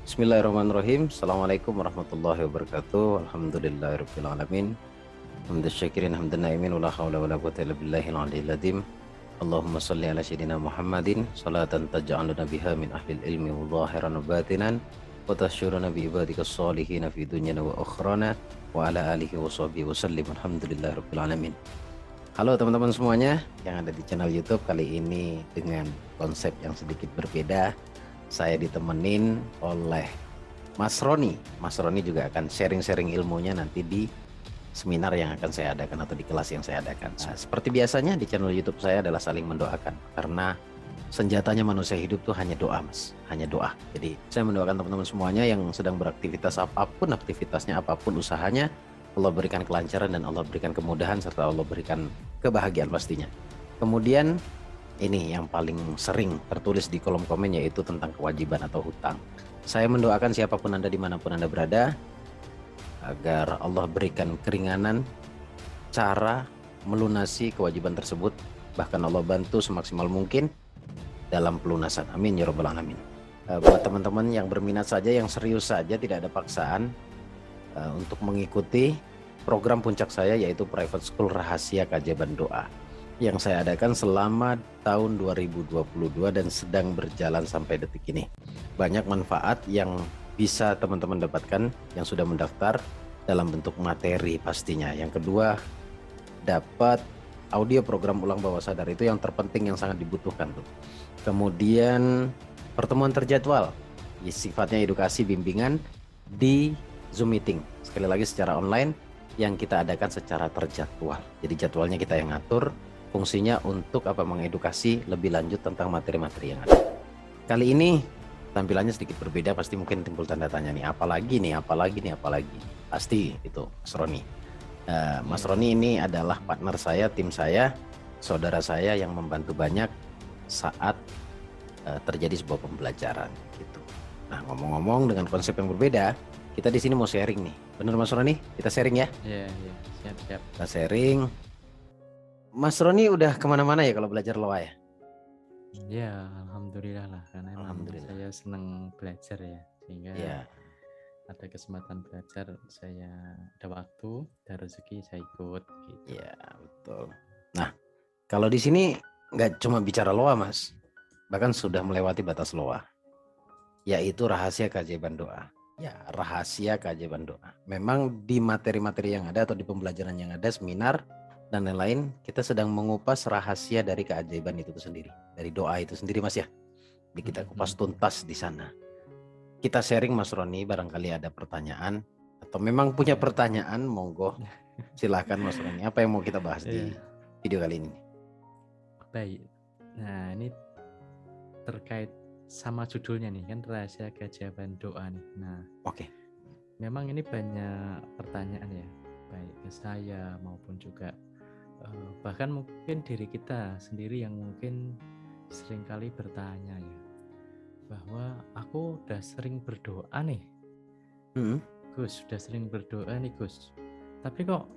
Bismillahirrahmanirrahim. Assalamualaikum warahmatullahi wabarakatuh. Alhamdulillahirabbil alamin. Hamdan syakirin hamdan naimin wala haula wala quwwata illa billahil aliyyil azim. Allahumma shalli ala sayyidina Muhammadin salatan taj'aluna biha min ahlil ilmi wa zahiran wa batinan wa tasyuruna bi ibadikas sholihin fi dunyana wa akhrana wa ala alihi wa sahbihi wa sallim. Alhamdulillahirabbil alamin. Halo teman-teman semuanya yang ada di channel YouTube. Kali ini dengan konsep yang sedikit berbeda. Saya ditemenin oleh Mas Roni. Mas Roni juga akan sharing-sharing ilmunya nanti di seminar yang akan saya adakan atau di kelas yang saya adakan. Nah, seperti biasanya di channel YouTube saya adalah saling mendoakan, karena senjatanya manusia hidup tuh hanya doa, Mas. Hanya doa. Jadi saya mendoakan teman-teman semuanya yang sedang beraktivitas apapun, aktivitasnya apapun, usahanya, Allah berikan kelancaran dan Allah berikan kemudahan serta Allah berikan kebahagiaan pastinya. Kemudian ini yang paling sering tertulis di kolom komen, yaitu tentang kewajiban atau hutang. Saya mendoakan siapapun Anda dimanapun Anda berada, agar Allah berikan keringanan cara melunasi kewajiban tersebut. Bahkan Allah bantu semaksimal mungkin dalam pelunasan. Amin ya rabbal alamin. Buat teman-teman yang berminat saja, yang serius saja, tidak ada paksaan untuk mengikuti program puncak saya, yaitu Private School Rahasia Keajaiban Doa, yang saya adakan selama tahun 2022 dan sedang berjalan sampai detik ini. Banyak manfaat yang bisa teman-teman dapatkan yang sudah mendaftar dalam bentuk materi pastinya. Yang kedua, dapat audio program ulang bawah sadar, itu yang terpenting, yang sangat dibutuhkan tuh. Kemudian pertemuan terjadwal, sifatnya edukasi bimbingan di Zoom meeting, sekali lagi secara online, yang kita adakan secara terjadwal. Jadi jadwalnya kita yang ngatur. Fungsinya untuk apa? Mengedukasi lebih lanjut tentang materi-materi yang ada. Kali ini tampilannya sedikit berbeda, pasti mungkin timbul tanda tanya nih, apalagi nih, apalagi nih, apalagi. Pasti itu Mas Roni. Mas Roni ini adalah partner saya, tim saya, saudara saya yang membantu banyak saat terjadi sebuah pembelajaran gitu. Nah, ngomong-ngomong dengan konsep yang berbeda, kita di sini mau sharing nih. Bener Mas Roni? Kita sharing ya? Iya, siap. Kita sharing. Mas Roni udah kemana-mana ya kalau belajar loa ya? Ya, alhamdulillah lah, karena emang Alhamdulillah. saya senang belajar ya, sehingga Ya, ada kesempatan belajar, saya ada waktu, ada rezeki, saya ikut gitu. ya betul. Nah, kalau di sini nggak cuma bicara loa, Mas, bahkan sudah melewati batas loa, yaitu rahasia keajaiban doa. Ya, rahasia keajaiban doa. Memang di materi-materi yang ada atau di pembelajaran yang ada, seminar dan lain-lain, kita sedang mengupas rahasia dari keajaiban itu sendiri, dari doa itu sendiri, Mas ya. Jadi kita kupas tuntas di sana. Kita sharing, Mas Roni, barangkali ada pertanyaan atau memang punya pertanyaan, monggo silahkan Mas Roni. Apa yang mau kita bahas di video kali ini? Baik, nah ini terkait sama judulnya nih, kan rahasia keajaiban doa nih. Nah, Oke. memang ini banyak pertanyaan ya, baik ke saya maupun juga bahkan mungkin diri kita sendiri yang mungkin seringkali bertanya ya, bahwa aku udah sering berdoa nih, Gus, sudah sering berdoa nih Gus, tapi kok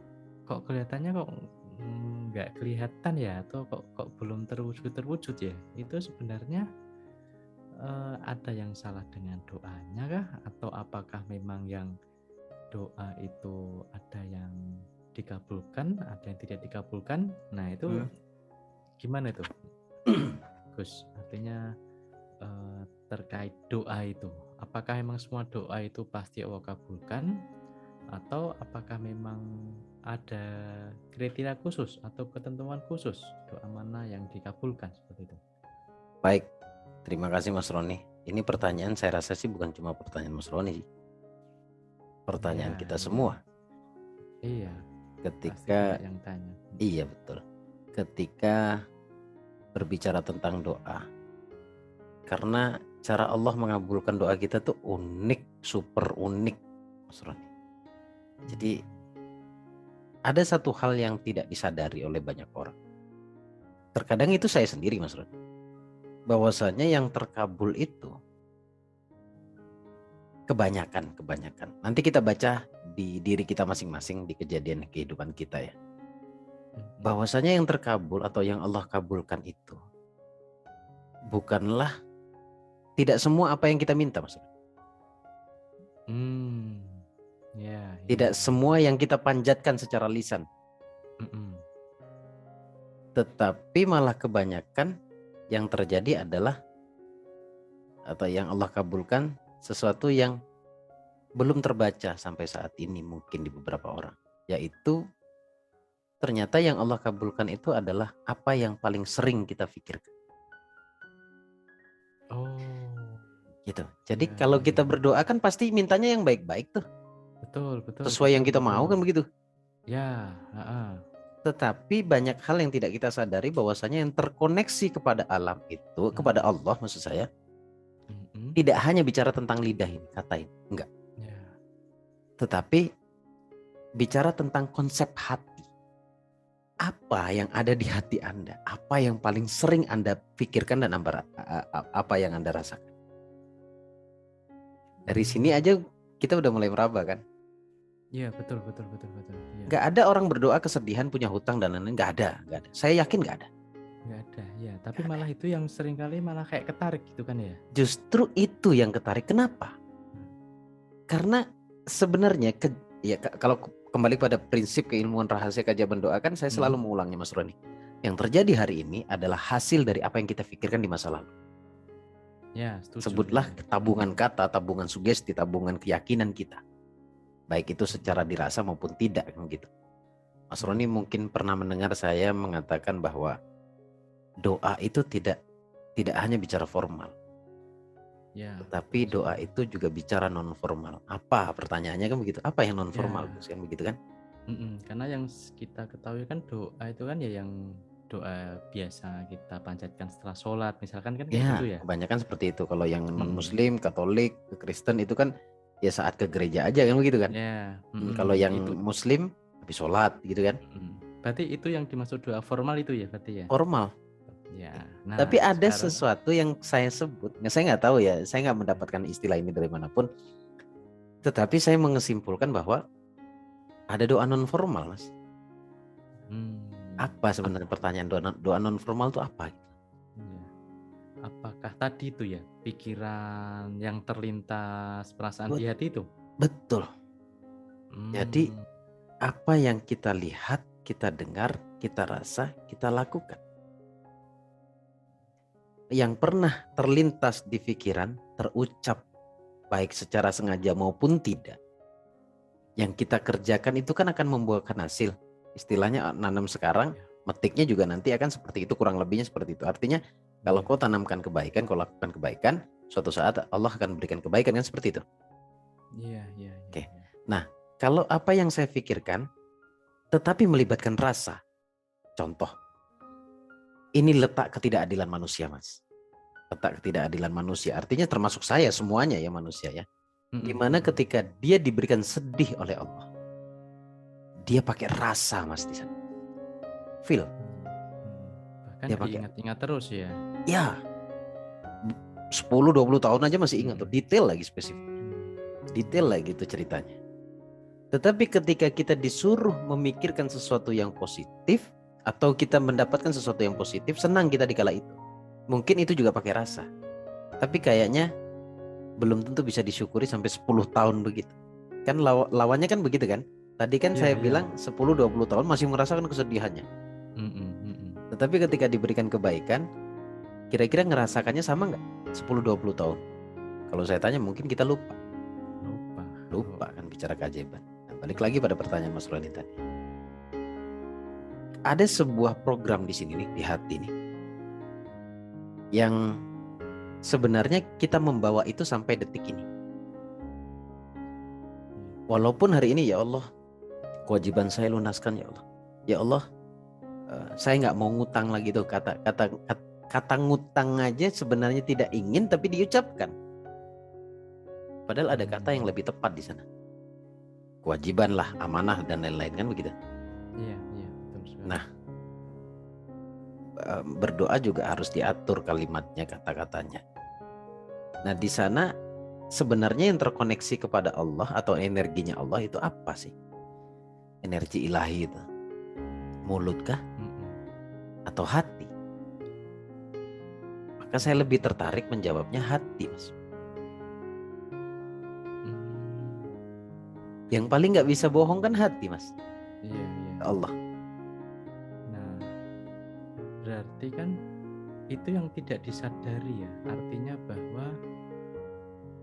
kelihatannya kok nggak kelihatan ya, atau kok belum terwujud ya. Itu sebenarnya ada yang salah dengan doanya kah, atau apakah memang yang doa itu ada yang dikabulkan, ada yang tidak dikabulkan? Nah itu gimana itu Gus, artinya terkait doa itu, apakah memang semua doa itu pasti Allah kabulkan, atau apakah memang ada kriteria khusus atau ketentuan khusus doa mana yang dikabulkan, seperti itu? Baik, terima kasih Mas Roni. Ini pertanyaan saya rasa sih bukan cuma pertanyaan Mas Roni, pertanyaan Ya, kita ini semua. iya, Ketika yang tanya. iya betul. Ketika berbicara tentang doa, karena cara Allah mengabulkan doa kita tuh unik, super unik, Mas Roni. Jadi ada satu hal yang tidak disadari oleh banyak orang. Terkadang itu saya sendiri, Mas Roni. Bahwasanya yang terkabul itu kebanyakan. Nanti kita baca di diri kita masing-masing, di kejadian kehidupan kita ya. Bahwasanya yang terkabul atau yang Allah kabulkan itu bukanlah tidak semua apa yang kita minta, Mas. Hmm. Ya, ya, Tidak ya. semua yang kita panjatkan secara lisan, Mm-mm. tetapi malah kebanyakan yang terjadi adalah atau yang Allah kabulkan sesuatu yang belum terbaca sampai saat ini mungkin di beberapa orang, yaitu ternyata yang Allah kabulkan itu adalah apa yang paling sering kita pikirkan. Oh, Gitu. Jadi ya, kalau ya, kita ya. berdoa kan pasti mintanya yang baik-baik tuh, Betul, betul, sesuai yang betul, kita mau betul. kan begitu. Ya, Tetapi banyak hal yang tidak kita sadari bahwasanya yang terkoneksi kepada alam itu, kepada Allah maksud saya, Mm-mm. tidak hanya bicara tentang lidah ini, kata ini, enggak. Ya, Tetapi bicara tentang konsep hati. Apa yang ada di hati Anda? Apa yang paling sering Anda pikirkan dan apa yang Anda rasakan? Dari sini Hmm. aja kita udah mulai meraba kan. Ya, betul, betul, betul, betul. Ya, Nggak ada orang berdoa kesedihan, punya hutang dan lain-lain. Nggak ada, nggak ada. Saya yakin nggak ada. nggak ada. Ya, tapi Nggak ada. malah itu yang sering kali malah kayak ketarik gitu kan ya. Justru itu yang ketarik. Kenapa? Karena sebenarnya ya kalau kembali pada prinsip keilmuan rahasia keajaiban doa kan saya selalu mengulangnya Mas Roni. Yang terjadi hari ini adalah hasil dari apa yang kita pikirkan di masa lalu. Ya, setuju. Sebutlah Ya. tabungan kata, tabungan sugesti, tabungan keyakinan kita. Baik itu secara dirasa maupun tidak gitu. Mas Roni mungkin pernah mendengar saya mengatakan bahwa doa itu tidak hanya bicara formal. Ya, Tetapi betul doa sekali. itu juga bicara non formal. Apa pertanyaannya kan begitu? Apa yang non formal? Ya, Kan begitu kan? karena yang kita ketahui kan doa itu kan ya yang doa biasa kita panjatkan setelah sholat misalkan kan kayak Ya, gitu ya. kebanyakan seperti itu. Kalau yang non Mm-mm. Muslim, Katolik, Kristen itu kan ya saat ke gereja aja kan begitu kan? Ya, Kalau yang itu. Muslim habis sholat gitu kan? Berarti itu yang dimaksud doa formal itu ya berarti ya. Formal. Ya, Tapi nah ada sekarang sesuatu yang saya sebut, saya nggak tahu ya, saya nggak mendapatkan istilah ini dari manapun. Tetapi saya mengesimpulkan bahwa ada doa non formal, Mas. Apa sebenarnya pertanyaan doa non formal itu apa? ya, apakah tadi itu ya pikiran yang terlintas perasaan di hati itu? Betul. Jadi Hmm, apa yang kita lihat, kita dengar, kita rasa, kita lakukan. Yang pernah terlintas di pikiran, terucap baik secara sengaja maupun tidak. Yang kita kerjakan itu kan akan membuahkan hasil. Istilahnya nanam sekarang, metiknya juga nanti akan seperti itu, kurang lebihnya seperti itu. Artinya kalau kau tanamkan kebaikan, kau lakukan kebaikan, suatu saat Allah akan berikan kebaikan kan seperti itu. Iya. Oke. Nah, kalau apa yang saya pikirkan tetapi melibatkan rasa. Contoh, ini letak ketidakadilan manusia, Mas. Letak ketidakadilan manusia, artinya termasuk saya semuanya ya manusia ya. Dimana ketika dia diberikan sedih oleh Allah, dia pakai rasa, Mas, di sana. Feel. Bahkan Dia pakai. diingat-ingat terus ya. Ya. 10-20 tahun aja masih ingat tuh, detail lagi spesifik. Detail lagi itu ceritanya. Tetapi ketika kita disuruh memikirkan sesuatu yang positif atau kita mendapatkan sesuatu yang positif, senang kita di kala itu. Mungkin itu juga pakai rasa. Tapi kayaknya belum tentu bisa disyukuri sampai 10 tahun begitu. Kan lawannya kan begitu kan? Tadi kan saya bilang 10-20 tahun masih merasakan kesedihannya. Tetapi ketika diberikan kebaikan, kira-kira ngerasakannya sama nggak 10-20 tahun? Kalau saya tanya mungkin kita lupa. Lupa kan bicara keajaiban. Nah, balik lagi pada pertanyaan Mas Roni tadi. Ada sebuah program di sini nih, di hati nih, yang sebenarnya kita membawa itu sampai detik ini. Walaupun hari ini ya Allah, kewajiban saya lunaskan ya Allah. Ya Allah, saya nggak mau ngutang lagi tuh, kata ngutang aja sebenarnya tidak ingin tapi diucapkan. Padahal ada kata yang lebih tepat di sana. Kewajiban lah, amanah dan lain-lain kan begitu. Iya, betul sekali. Nah, berdoa juga harus diatur kalimatnya, kata-katanya. Nah, di sana sebenarnya yang terkoneksi kepada Allah atau energinya Allah itu apa sih? Energi ilahi itu. Mulut kah? Atau hati? Maka saya lebih tertarik menjawabnya hati, Mas. Yang paling nggak bisa bohong kan hati, Mas. Iya, iya. Allah. Nah, berarti kan itu yang tidak disadari ya. Artinya bahwa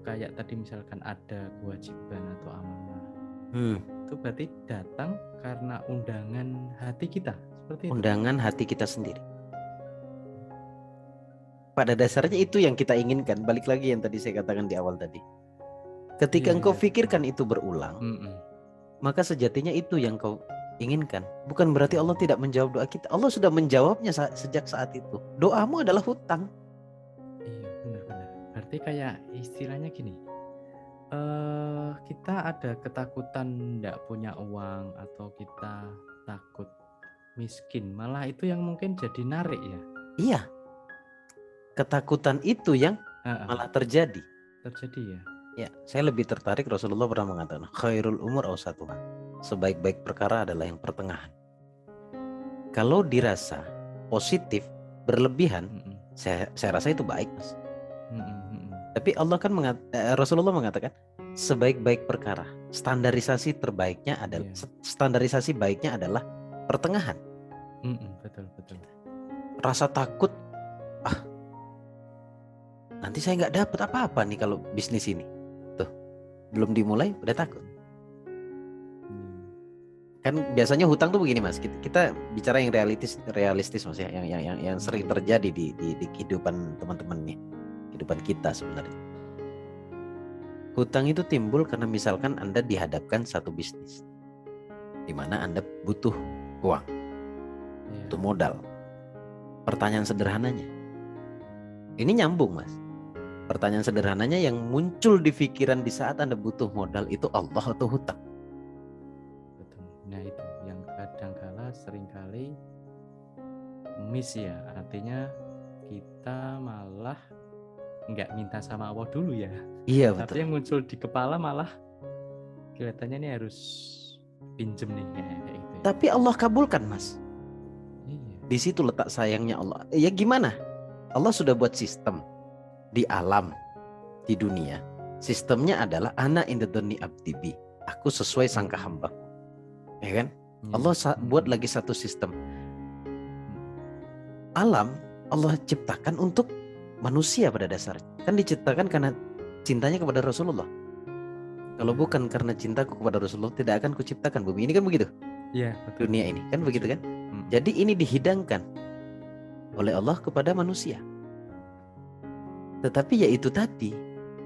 kayak tadi misalkan ada kewajiban atau amanah. Itu berarti datang karena undangan hati kita. Seperti itu. Undangan hati kita sendiri. Pada dasarnya itu yang kita inginkan. Balik lagi yang tadi saya katakan di awal tadi. Ketika Iya, engkau iya, pikirkan betul. itu berulang, Mm-mm. maka sejatinya itu yang kau inginkan. Bukan berarti Allah tidak menjawab doa kita. Allah sudah menjawabnya sejak saat itu. Doamu adalah hutang. Iya, benar-benar. Berarti kayak istilahnya gini. Kita ada ketakutan tidak punya uang atau kita takut miskin. Malah itu yang mungkin jadi narik ya. Iya. Ketakutan itu yang malah terjadi. Terjadi ya. Ya, saya lebih tertarik Rasulullah pernah mengatakan khairul umur awsatuha. Sebaik-baik perkara adalah yang pertengahan. Kalau dirasa positif, berlebihan, saya rasa itu baik, Mas. Tapi Allah kan Rasulullah mengatakan sebaik-baik perkara, standarisasi terbaiknya adalah standarisasi baiknya adalah pertengahan. Betul, betul. Rasa takut, nanti saya nggak dapat apa-apa nih kalau bisnis ini. Tuh, belum dimulai udah takut. Kan biasanya hutang tuh begini, Mas. Kita bicara yang realistis Mas ya, yang sering terjadi di kehidupan teman-teman nih, kehidupan kita sebenarnya. Hutang itu timbul karena misalkan Anda dihadapkan satu bisnis di mana Anda butuh uang, butuh modal. Pertanyaan sederhananya, ini nyambung, Mas. Pertanyaan sederhananya yang muncul di pikiran di saat Anda butuh modal itu Allah atau hutang? Nah itu yang kadangkala seringkali miss ya, artinya kita malah nggak minta sama Allah dulu ya. Iya, betul. Tapi yang muncul di kepala malah kelihatannya ini harus pinjem nih kayak gitu ya. Tapi Allah kabulkan, Mas. Iya. Di situ letak sayangnya Allah. Ya gimana? Allah sudah buat sistem di alam, di dunia. Sistemnya adalah ana indadoni abdibi. Aku sesuai sangka hamba. Ya kan? Allah buat lagi satu sistem. Alam Allah ciptakan untuk manusia pada dasarnya. Kan diciptakan karena cintanya kepada Rasulullah. Kalau bukan karena cintaku kepada Rasulullah, tidak akan kuciptakan bumi ini, kan begitu? Iya, betul. Dunia ini kan begitu kan? Jadi ini dihidangkan oleh Allah kepada manusia. Tetapi ya itu tadi,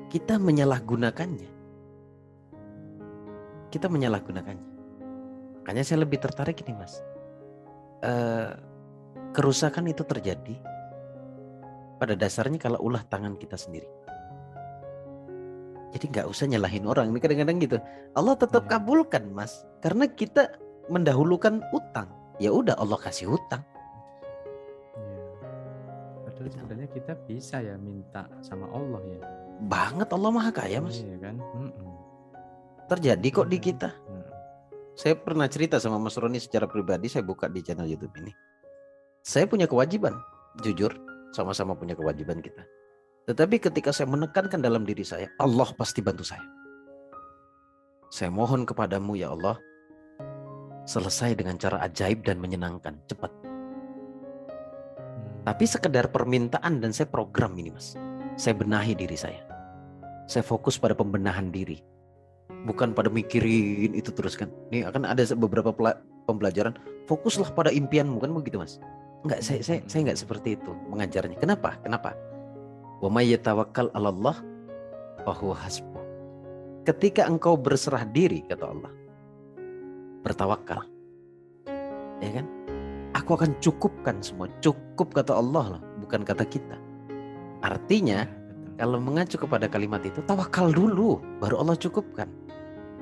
kita menyalahgunakannya. Kita menyalahgunakannya. Makanya saya lebih tertarik ini, Mas. Kerusakan itu terjadi pada dasarnya kalau ulah tangan kita sendiri. Jadi nggak usah nyalahin orang. Ini kadang-kadang gitu. Allah tetap kabulkan, Mas. Karena kita mendahulukan utang. Ya udah Allah kasih utang. Padahal sebenarnya kita bisa ya minta sama Allah ya. Banget, Allah Maha Kaya, Mas. Iya kan? Terjadi kok di kita. Saya pernah cerita sama Mas Roni secara pribadi, saya buka di channel YouTube ini. Saya punya kewajiban, jujur, sama-sama punya kewajiban kita. Tetapi ketika saya menekankan dalam diri saya, Allah pasti bantu saya. Saya mohon kepadamu ya Allah, selesai dengan cara ajaib dan menyenangkan, cepat. Tapi sekedar permintaan dan saya program ini, Mas. Saya benahi diri saya. Saya fokus pada pembenahan diri. Bukan pada mikirin itu terus kan. Ini akan ada beberapa pembelajaran, fokuslah pada impianmu, kan begitu, Mas. Enggak, saya enggak seperti itu mengajarnya. Kenapa? Wa may yatawakkal 'alallah fa huwa hasbuh. Ketika engkau berserah diri, kata Allah, bertawakal, ya kan? Aku akan cukupkan semua. Cukup kata Allah loh, bukan kata kita. Artinya kalau mengacu kepada kalimat itu, tawakal dulu, baru Allah cukupkan.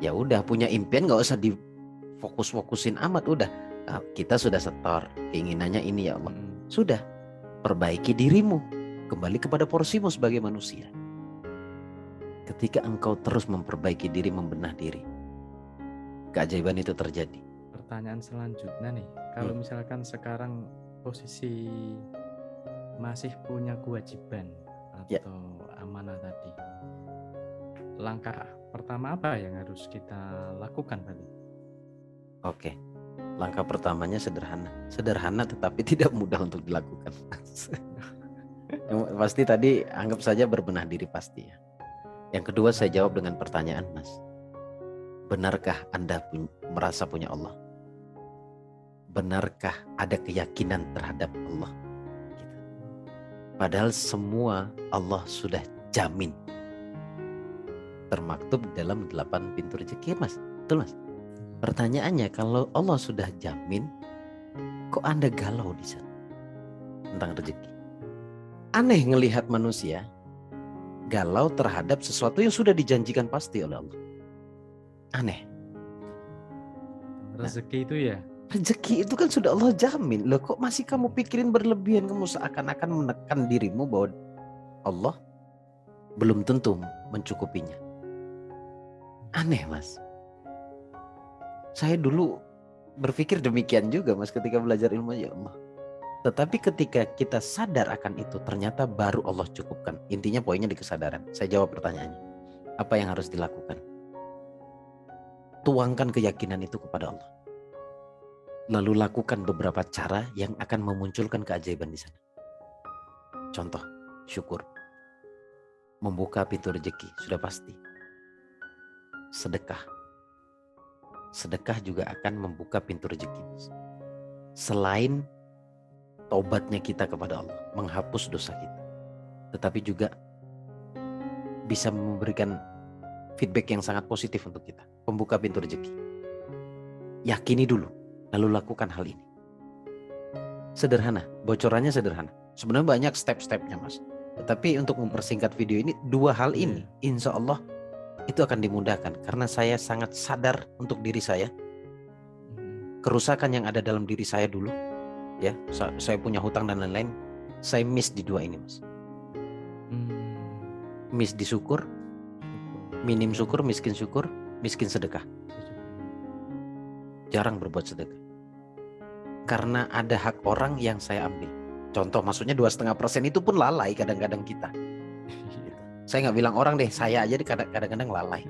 Ya udah, punya impian nggak usah difokus-fokusin amat, udah. Kita sudah setor, keinginannya ini ya Allah. Sudah, perbaiki dirimu, kembali kepada porsimu sebagai manusia. Ketika engkau terus memperbaiki diri, membenah diri, keajaiban itu terjadi. Pertanyaan selanjutnya nih, kalau misalkan sekarang posisi masih punya kewajiban atau amanah tadi, langkah pertama apa yang harus kita lakukan tadi? Oke. Langkah pertamanya sederhana. Sederhana tetapi tidak mudah untuk dilakukan. Yang pasti tadi anggap saja berbenah diri pasti ya. Yang kedua saya jawab dengan pertanyaan, Mas. Benarkah Anda merasa punya Allah? Benarkah ada keyakinan terhadap Allah? Gitu. Padahal semua Allah sudah jamin. Termaktub dalam 8 pintu rezeki, Mas. Betul, Mas? Pertanyaannya, kalau Allah sudah jamin, kok Anda galau di sana tentang rezeki? Aneh ngelihat manusia galau terhadap sesuatu yang sudah dijanjikan pasti oleh Allah. Aneh. Rezeki itu ya. Rezeki itu kan sudah Allah jamin. Loh, kok masih kamu pikirin berlebihan? Kamu seakan-akan menekan dirimu bahwa Allah belum tentu mencukupinya. Aneh, Mas. Saya dulu berpikir demikian juga, Mas, ketika belajar ilmu, ya Allah. Tetapi ketika kita sadar akan itu, ternyata baru Allah cukupkan. Intinya poinnya di kesadaran. Saya jawab pertanyaannya. Apa yang harus dilakukan? Tuangkan keyakinan itu kepada Allah. Lalu lakukan beberapa cara yang akan memunculkan keajaiban di sana. Contoh, syukur. Membuka pintu rezeki, sudah pasti. Sedekah. Sedekah juga akan membuka pintu rezeki. Selain taubatnya kita kepada Allah, menghapus dosa kita, tetapi juga bisa memberikan feedback yang sangat positif untuk kita, pembuka pintu rezeki. Yakini dulu, lalu lakukan hal ini. Sederhana, bocorannya sederhana. Sebenarnya banyak step-stepnya, Mas. Tetapi untuk mempersingkat video ini, 2 hal ini, insya Allah itu akan dimudahkan. Karena saya sangat sadar untuk diri saya, kerusakan yang ada dalam diri saya dulu, ya, saya punya hutang dan lain-lain, saya miss di 2 ini, Mas. Miss di syukur, minim syukur, miskin sedekah. Jarang berbuat sedekah. Karena ada hak orang yang saya ambil. Contoh, maksudnya 2,5% itu pun lalai kadang-kadang kita. Saya nggak bilang orang deh, saya aja kadang-kadang lalai.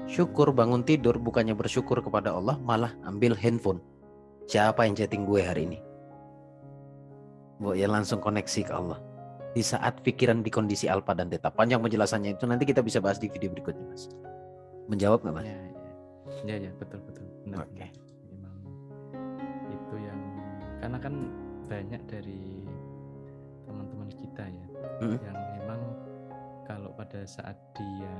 Syukur bangun tidur, bukannya bersyukur kepada Allah, malah ambil handphone. Siapa yang chatting gue hari ini? Ya langsung koneksi ke Allah. Di saat pikiran di kondisi alfa dan theta. Panjang penjelasannya itu nanti kita bisa bahas di video berikutnya, Mas. Menjawab nggak, Mas? Ya, betul. Benar. Oke. Memang itu yang, karena kan banyak dari teman-teman kita ya, yang memang kalau pada saat dia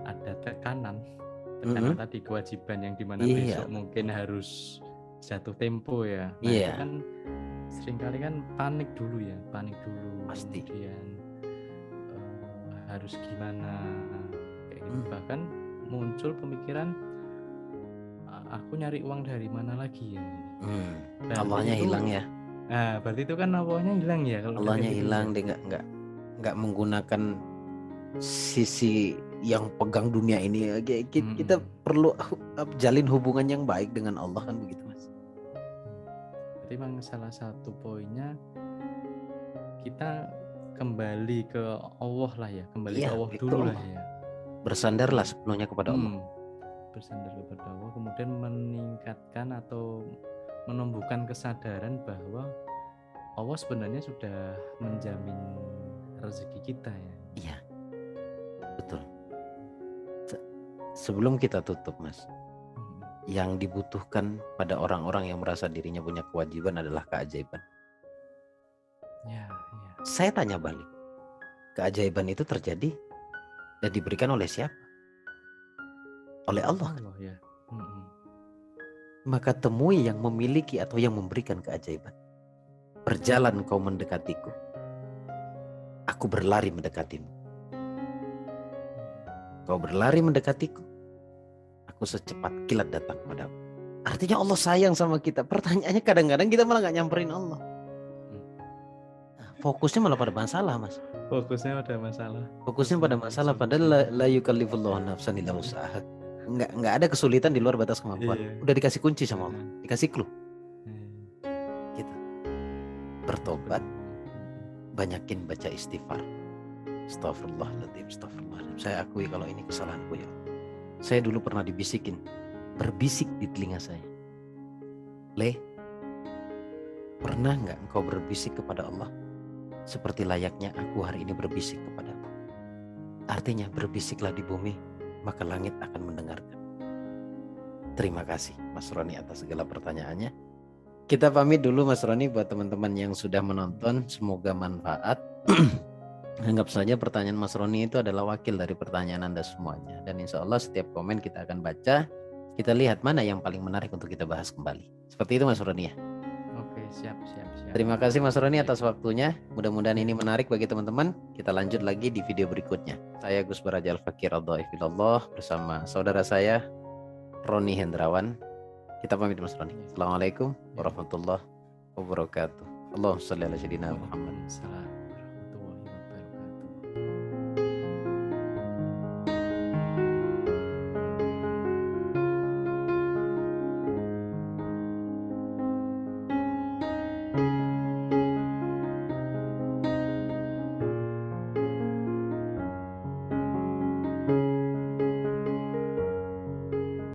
ada tekanan tadi, kewajiban yang dimana besok mungkin harus jatuh tempo ya. Nah, itu kan seringkali kan panik dulu. Pasti. Kemudian harus gimana kayak gitu. Bahkan muncul pemikiran, aku nyari uang dari mana lagi ya. Allahnya hilang ya. Nah, berarti itu kan Allahnya hilang ya. Kalau Allahnya hilang, dia nggak menggunakan sisi yang pegang dunia ini. Kita perlu jalin hubungan yang baik dengan Allah, kan begitu, Mas. Jadi memang salah satu poinnya kita kembali ke Allah lah ya, ke Allah dulu lah ya. Bersandarlah sepenuhnya kepada Allah. Bersandar kepada Allah, kemudian meningkatkan atau menumbuhkan kesadaran bahwa Allah sebenarnya sudah menjamin rezeki kita ya. Iya, betul. Sebelum kita tutup, Mas, yang dibutuhkan pada orang-orang yang merasa dirinya punya kewajiban adalah keajaiban. Ya. Saya tanya balik, keajaiban itu terjadi dan diberikan oleh siapa? Oleh Allah kan? Ya. Maka temui yang memiliki atau yang memberikan keajaiban. Berjalan kau mendekatiku, aku berlari mendekatimu. Kau berlari mendekatiku, aku secepat kilat datang padamu. Artinya Allah sayang sama kita. Pertanyaannya kadang-kadang kita malah gak nyamperin Allah. Fokusnya malah pada masalah, Mas. Fokusnya pada masalah. Padahal la yukallifullahu nafsan illa wus'aha. Nggak ada kesulitan di luar batas kemampuan. Udah dikasih kunci sama Allah, dikasih clue. Gitu. Bertobat, banyakin baca istighfar. Astagfirullahaladzim, astagfirullahaladzim. Saya akui kalau ini kesalahanku ya. Saya dulu pernah berbisik di telinga saya. Le, pernah nggak engkau berbisik kepada Allah seperti layaknya aku hari ini berbisik kepadamu? Artinya berbisiklah di bumi, maka langit akan mendengarkan. Terima kasih Mas Roni atas segala pertanyaannya. Kita pamit dulu Mas Roni buat teman-teman yang sudah menonton. Semoga manfaat. Anggap saja pertanyaan Mas Roni itu adalah wakil dari pertanyaan Anda semuanya. Dan insya Allah setiap komen kita akan baca. Kita lihat mana yang paling menarik untuk kita bahas kembali. Seperti itu Mas Roni ya. Oke, siap. Terima kasih Mas Roni atas waktunya. Mudah-mudahan ini menarik bagi teman-teman. Kita lanjut lagi di video berikutnya. Saya Gus Baraja Al-Fakir Al-Dhaifillah bersama saudara saya Roni Hendrawan. Kita pamit Mas Roni. Assalamualaikum warahmatullahi wabarakatuh. Allahumma shalli ala sayyidina Muhammad.